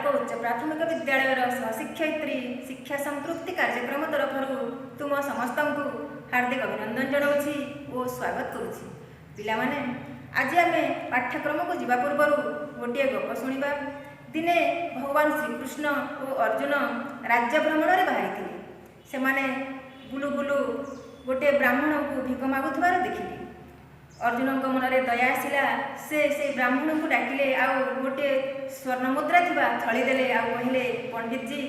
उच्च प्राथमिक विद्यालयर सहशिक्षयित्री शिक्षा संतृप्ति कार्यक्रम तरफ तुम समस्त को हार्दिक अभिनंदन जनाऊँगी और स्वागत करुँची। पिलामाने आज आम पाठ्यक्रम को जीवा पूर्व गोटे गप शुणा। दिने भगवान श्रीकृष्ण और अर्जुन राज्य भ्रमण में बाहरी थे। से बुलू बुलू गोटे ब्राह्मण को भिक मागुथिबार देखिले। अर्जुन मन में दया आसला। से ब्राह्मण को डाकिले आउ गोटे स्वर्ण मुद्रा थिबा थली देले आउ कहले, पंडित जी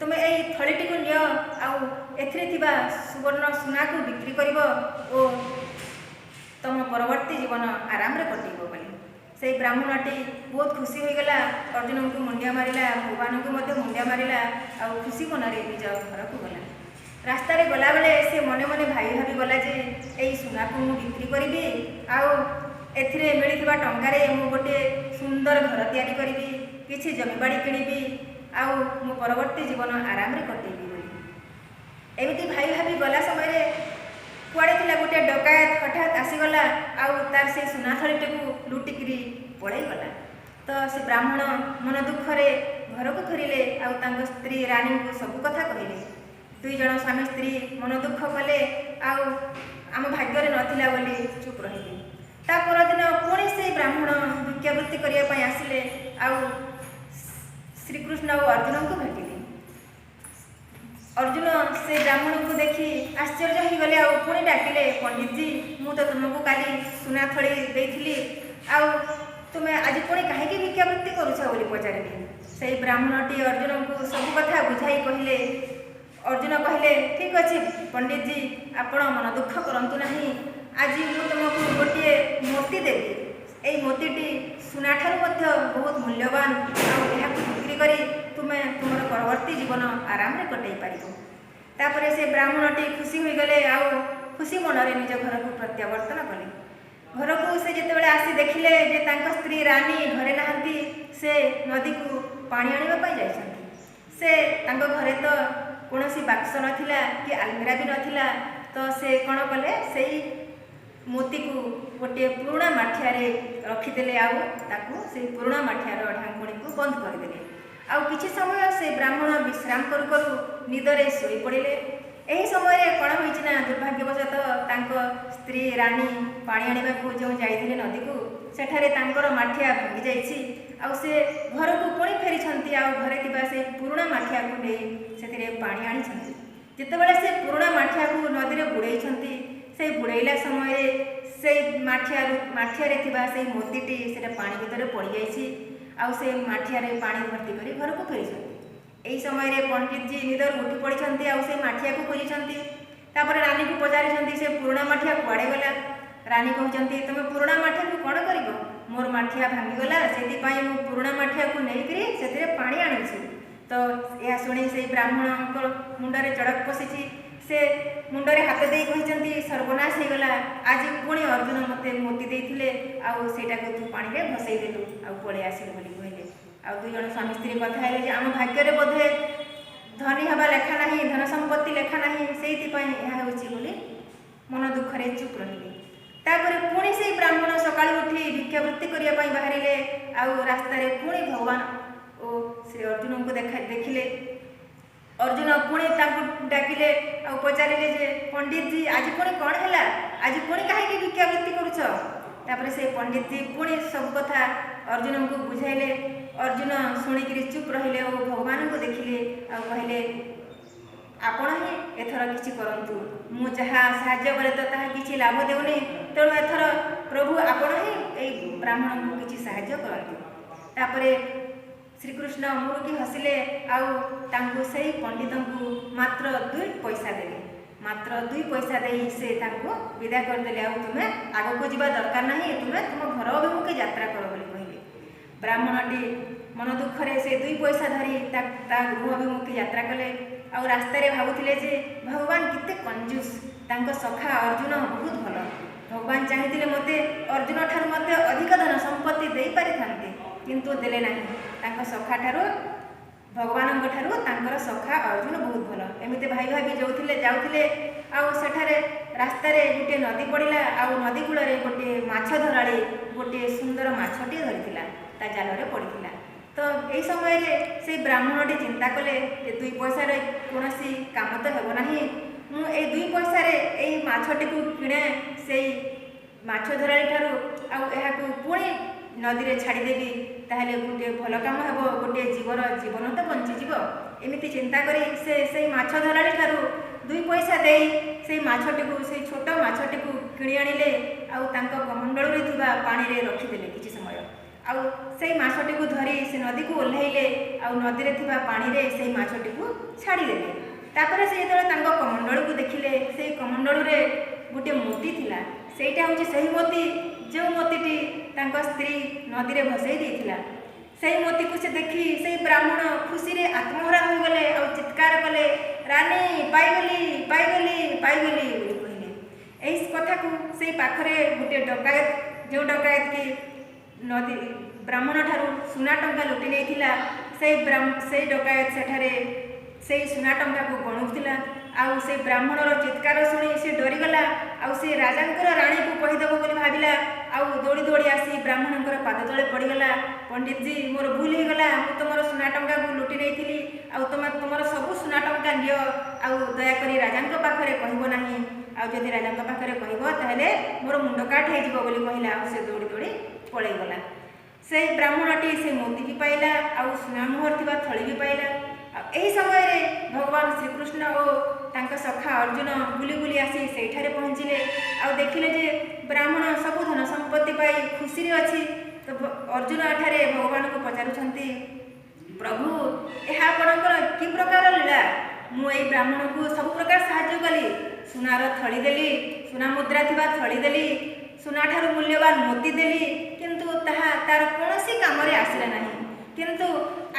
तुमे एई थलीटी को नियो आउ एथिरे थिबा सुवर्ण सुना को बिक्री करिवो ओ तुम परवर्ती जीवन आराम रे कटिबो बोली। से ब्राह्मणटी बहुत खुशी हो गला। अर्जुन को मुंडिया मारिला, भगवान को मध्य मुंडिया मारिला आउ खुशी मन रे निज घर को गला। रास्तार गला बेले से मने मने भाई भाभी गला जे एई सुना को मु बिक्री करिबी आउ एथिरे मिलिथिबा टंकारे मु गोटे सुंदर घर तैयारी करिबी, किछि जमीबाड़ी किनिबी आउ मु परवर्ती जीवन आराम रे कटेबी बोली। एमिति भाई भाभी गला समय रे कुआड़े थिला गोटे डकायत हठात आसीगला आउ तार से सुना थलीटे को लुटिकिरी पळै गला। तो से ब्राह्मण मन दुखरे घर को फेरिले आउ तांग स्त्री रानी को सब कथा कहिले। दुई जन स्वामी स्त्री मन दुख कले आउ आम भाग्य नथिला बोली चुप रहिले। ता परदिन पुणी से ब्राह्मण भिक्षावृत्ति करने आसिले आउ श्रीकृष्ण और अर्जुन को भेटिले। अर्जुन से ब्राह्मण को देखी आश्चर्य हो गले आउ पुणी डाकिले, पंडित जी मु तो तुमको काली सुना थड़ी देइथिली आउ तुमे आज पुणी कहीं भिक्षावृत्ति करुछ बोली पचारिले। से ब्राह्मणटी अर्जुन को सब कथा बुझाई कहले। अर्जुन कहले, ठीक अच्छे पंडित जी आपण मन दुख करंतु नहीं। आज मु तुमको गोटे मोती देवी। यही मोतीटी सुना ठारू मध्य बहुत मूल्यवान आउ बिक्री करी तुमे तुम परवर्ती जीवन आराम रे कटई पारिबो। तापरे से ब्राह्मणटी खुशी हो गले आउ खुशी मन रे निज घर को प्रत्यावर्तन कले। घर को से जितेबाला आसी देखिले जे तांका स्त्री रानी घरे नहांती, से नदी को पानी आनिबा पई जाइछंती। से तांका घरे तो कौनसी बाक्स नथिला कि आलमिरा भी नथिला। तो से कौन कले से मोती को गोटे पुराणा माठिया रखीदे आउ ताकू से पुराणा माठियार ढांकुणी को बंद करदे। आउ किछि समय से ब्राह्मण विश्राम करू करू निदरे सोई पड़िले। एही समय कौन होइछिना दुर्भाग्यवशतः तांको स्त्री रानी पानी आनिबा को जो जाइथिले नदी को सेठारे तांकर माठिया भांगी जाइछि। आउ से घर को पुणी फेरी आउ घरे थिबा से पुराणा माठिया को नै सेथिरे पानी आनिछंती। जितेबाला से पुराणा माठिया को नदी रे बुड़ैछंती, से बुड़ैला समय से माठिया थिबा से मोतीटी सेटा पानी भितर पड़ जाइछि आउ से माठिया पानी भर्ती करी घर को फेरी। एही समय रे पंडित जी निदर उठी पड़िछंती आउ से माठिया को खोजिछंती। तापर रानी को पचारिछंती से पुराणा माठिया कुआड़े गला। रानी कहउछंती, तुमे पुराणा माठिया को कोन करिवो? मोर माठिया भांगी गला, सेति पई मु पुराणा माठिया को नै करी सेतिरे पानी आनुछि। तो यह शुणी से ब्राह्मण मुंडरे चड़क पशिछि। से मुंडरे हाथ दे कहउछंती, सर्वनाश हो गला। आज पुणी अर्जुन मते मोती देइथिले आउ सेटा को तू पानी रे भसई देलु आउ पळे आसिलु बोली कहले। आउ दुई जन स्वामी स्त्री कथा हेले जे आम भाग्य रे बोधे धनी हवा लेखा नहीं, धन संपत्ति लेखा नहीं, सेति पई यह होछि बोली मन दुख रे चुप रहिले। तापर पुणी से ब्राह्मण सकाळ उठी भिक्षावृत्ति करिया पई बाहरिले आउ रास्ता रे पुणी भगवान ओ श्री अर्जुन को देखिले। अर्जुन पुणी तांको डाकिले आउ पचारिले जे पंडित जी आज पुणी कौन हैला? आज पुणी काहे भिक्षावृत्ति करूछ? तापर से पंडित जी पुणी सब कथा अर्जुन को बुझाइले। अर्जुन शुणिकी चुप रहिले और भगवान को देखिले आउ कहले, आपण ही एथर किछि करंतु। मु जहा साहाय्य करे तो ताहा किछि लाभ देउनी, तेणु एथर प्रभु आपण ही ए ब्राह्मण को किछि साहाय्य करंतु। तापरे श्रीकृष्ण मुरुकी हसिले आउ तांको सेही पंडित को मात्र 2 पैसा देले। मात्र 2 पैसा देई से तांको विदा कर देले। आउ तुमे आगो को जीवा दरकार नाही, तुमे तुम घर अभिमुखे यात्रा करो बोली कहले। ब्राह्मणटी मन दुखरे से 2 पैसा धरी ता गृह अभिमुखे यात्रा कले। आउ रास्ता रे भाबुथिले जे भगवान किते कंजूस, तांको सखा अर्जुन बहुत भल। भगवान चाहिथिले मते अर्जुन ठार मते अधिक धन संपत्ति देई पारिथान्ते, किंतु देले नाही। तांको सखा ठारो भगवान ठारू तांकर सखा अर्जुन बहुत भल। एमिते भाई भाभी जाउथिले आउ सेठारे रास्ता रे गोटे नदी पड़िला आउ नदी कूल रे गोटे माछ धराड़ी गोटे सुंदर माछटी धरिथिला ता जाल रे पड़िथिला। तो यही समय से ब्राह्मणटी चिंता कले जे 2 पैसा कौन काम तो हेब ना मुझे 2 पैसा माछटी को किणे से माछ धराली ठारू पुणी नदी में छाड़देवी ताहले गोटे भल कम हे गोटे जीवन तो बंचीज एमती चिंता करी से माछ धराली ठारू 2 पैसा दे से माछटी को से छोट माछटी को किणी आनिले कमंडल पानी रे रखीदे किसी समय आउ से माछटी को धरी से नदी को ओह्लैले आउ नदी में पानी रे से माछटी को छाड़देले तापर से जो कमंडल को देखिले से कमंडल रे गोटे मोती थिला सेटा हूँ से मोती जो मोतीटी स्त्री नदी में भसई देता से मोती को से देखी से ब्राह्मण खुशी रे आत्महरा हो गले और चित्कार कले रानी पाईगली पाईगली पाईगली कहले यही कथा को से पाखरे गोटे डकायत जो डकायत की नदी ब्राह्मण ठारू सुना टंका लुटि नहीं से डकायत सेठारे से सुना टंका को गणुला आउ से ब्राह्मणर चित्कार शुणी से डरीगला आउ से राजांकर राणी को कहीदेव बोली भाविला आउ दौड़ी दौड़ी आसी ब्राह्मणकर पाद तले पड़गला पंडित जी मोर भूल हो गला मु तुम सुना टंका को लुटि नहीं आउ तुम सब सुना टंका लियो आउ दयाकोरी राजांक पाखरे कहब नाही आउ जदि राजांक पाखरे कहब ताहले मोर मुंड काट हो जिवो बोली कहला आउ से दौड़ी दौड़ी पळेगला से ब्राह्मणटी से मोती भी पाइला आउ सुना मोहर थिबा थली भी पाइला यही समय भगवान श्रीकृष्ण और तांका सखा अर्जुन बुली बुली आसी सेठारे पहुँचले आ देखिले जे ब्राह्मण सब धन संपत्ति पाई खुशी अच्छी तो अर्जुन एठारे भगवान को पचारुछंती प्रभु यह आपणकर कि प्रकार लीला मुझे ब्राह्मण को सब प्रकार साहाय्य कली सुनार थली देली सुना मुद्रा थिबा थली देली सुना ठारू मूल्यवान मोती देली किंतु ताहा तार कौन काम आसला नहीं किंतु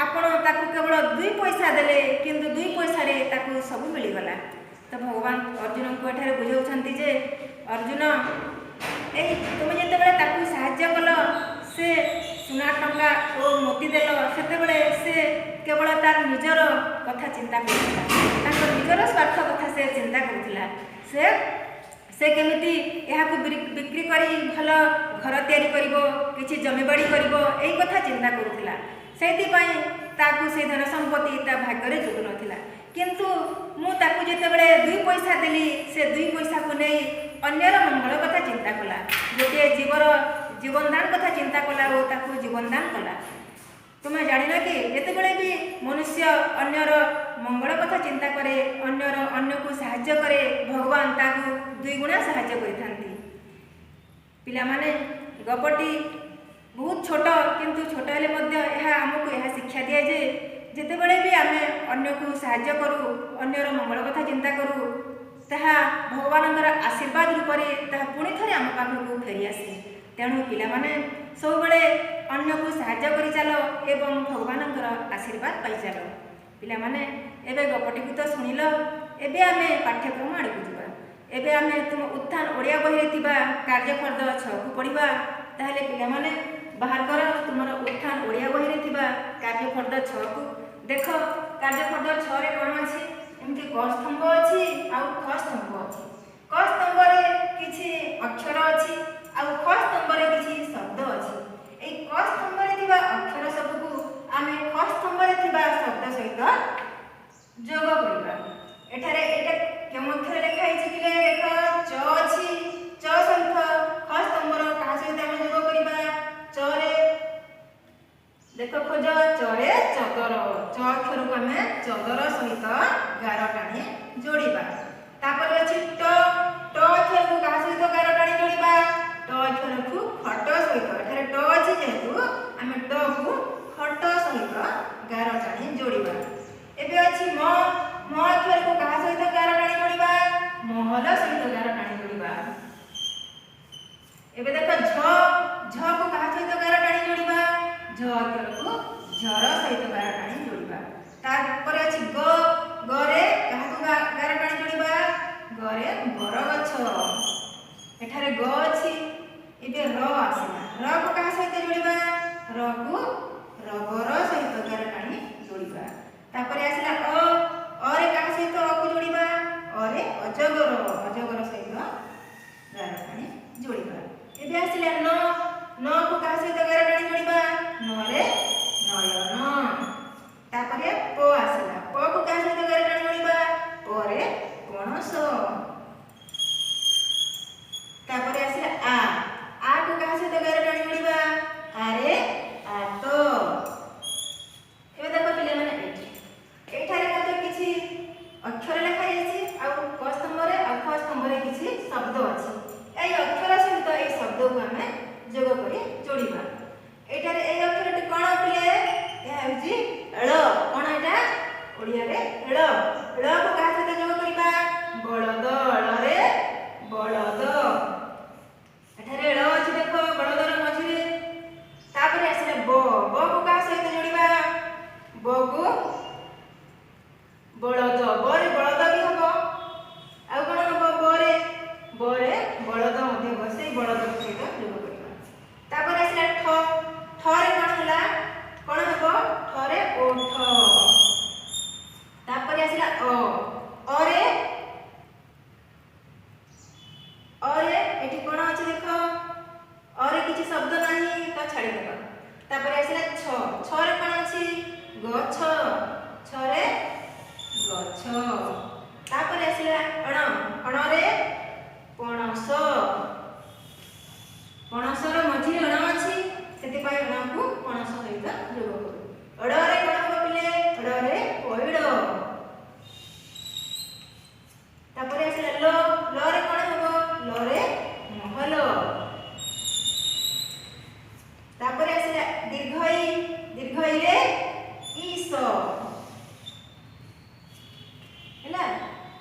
आपण ताकू केवल 2 पैसा देले किंतु 2 पैसा रे ताकू सब मिलगला तो भगवान अर्जुन को एठारे बुझाउछंती जे अर्जुन ए तुम जते बेले ताकू सहाय्य कल से सुना टंका और मोती देल सेते बेले से केवल तार निजर कथा चिंता करथिला ताकर निजर स्वार्थ कथा से चिंता करथिला से केमिति यहाकू बिक्री करी भल घर तैयारी करिवो किछि जमीबाड़ी करिवो एई कथा चिंता करथिला सेतिपाई ताकू से धन संपत्ति ता भाग्य जोगु नथिला किंतु मु ताकू जते बेले 2 पैसा देली से 2 पैसा को नहीं अन्यर मंगल कथा चिंता कला गोटे जीवनदान कथा चिंता कला और ताकू जीवनदान कला तुम्हें जान कि जिते बड़े भी मनुष्य अन्यर मंगल कथा चिंता करे अन्य को साहाय्य करे भगवान ताकू 2 गुणा साहाय्य करथांती पिला माने गपटी बहुत छोट किंतु छोट हेले मध्य यह आमको यह शिक्षा दिए जे जिते बड़े भी आमे अन्य को साहाय्य करू अन्यर मंगल कथा चिंता करू ताहा भगवानଙ୍କର आशीर्वाद रूप में ताहा पुणी थे आम पाखक फेरी आसे तेणु पिला माने सब बेले अन्य को साहाय्य करि चल एवं भगवानଙ୍କର आशीर्वाद पाई चल पिला माने एबे गपटी को तो सुनिल एबे आमे पाठ्यक्रम आड़ को जीवा एबे आमे तुम उत्थान ओडिया बही थिबा कार्यफर्द 6 को पढ़िबा ताहले पिला माने बाहर कर तुमर उत्थान ओडिया बही रे थिबा कार्यफर्द 6 को देख कार्यफर्द 6 रे कोन अछि एमति क स्तंभ अछि आ ख स्तंभ अछि क स्तंभ रे किछि अक्षर अछि आ ख स्तंभ रे किछि शब्द अछि ए क स्तंभ रे थिबा अक्षर सब को आमे ख स्तंभ रे थिबा शब्द सहित जोग करिबा एठारे एटा केमथरे लिखा अछि कि देख च अछि च सहित ख स्तंभ रो का सहित आमे जोग करिबा च रे देख खोज चरे चदर च अक्षर को आमे चदर सहित गार टाणी जोड़ीबा तापर अछि ट अक्षर को का सहित गार टाणी जोड़ीबा ट अक्षर को खट सहित एठारे ट अछि जेतु आमे ट को खट सहित गार टाणी जोड़ीबा एबे अछि म अक्षर को का सहित गार टाणी जोड़ीबा महल सहित गार टाणी जोड़ीबा एबे देख झ को का सहित गार टाणी जोड़ीबा झ अक्षर को झर सहित गार टाणी जोड़ीबा तापर अछि ग रे कहा को गार टाणी जोड़ीबा ग रे बर गछ एठारे ग अछि एबे र आसीला र को कहा सहित जोड़ीबा र को रबर सहित गार टाणी जोड़ीबा तापर आसीला अ रे कहा सहित अ को जोड़ीबा अ रे अजगर सहित गार टाणी जोड़ीबा एबे आसीला न को कहा सहित गार टाणी जोड़ीबा न रे नयर ଳ ଳକୁ କାହା ସହିତ ଯୋଗ କରିବା ବଳଦ ଳରେ ବଳଦ ଏଠାରେ ଳ ଅଛି ଦେଖ ବଳଦର ମଝିରେ ତାପରେ ଆସିଲା ବକୁ କାହା ସହିତ ଯୋଡ଼ିବା ବକୁ ବଳଦ ବରେ ବଳଦ ବି ହବ ଆଉ କଣ ହବ ବରେ ବଳଦ ମଧ୍ୟ ହବ ସେଇ ବଳଦ ସହିତ ଯୋଗ କରିବା ତାପରେ ଆସିଲା ଠରେ କଣ ହେଲା କଣ ହବ ଠରେ ଓଠ ତାପରେ ଆସିଲା ଅରେ ଏଠି କଣ ଅଛି ଦେଖ ଅରେ କିଛି ଶବ୍ଦ ନାହିଁ ତ ଛାଡ଼ିଦେବା ତାପରେ ଆସିଲା ଛରେ କଣ ଅଛି ଗଛ ଛରେ ଗଛ ତାପରେ ଆସିଲା ଅଣରେ ପଣସ ପଣସର ମଝିରେ ଅଣ ଅଛି ସେଥିପାଇଁ ଅଣକୁ ପଣସ ସହିତ ଯୋଗ କରୁ ଅଡ଼ରେ କଣ ହବ ପିଲେ ଅଡ଼ରେ ପଇଡ଼ ତାପରେ ଆସିଲା ଲରେ କଣ ହବ ଲରେ ମହଲ ତାପରେ ଆସିଲା ଦୀର୍ଘଇରେ ଈଶ ହେଲା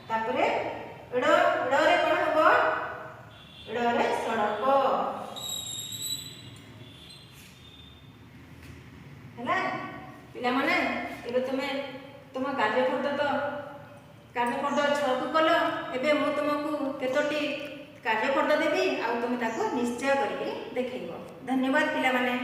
ତାପରେ ଡ଼ରେ କଣ ହବ ଡ଼ରେ ସଡ଼କ ହେଲା ପିଲାମାନେ ଏବେ ତୁମେ ତୁମ କାର୍ଯ୍ୟପଦ 6କୁ କଲ ଏବେ ମୁଁ ତୁମକୁ କେତୋଟି କାର୍ଯ୍ୟପଦ ଦେବି ଆଉ ତୁମେ ତାକୁ ନିଶ୍ଚୟ କରିକି ଦେଖେଇବ ଧନ୍ୟବାଦ ପିଲାମାନେ।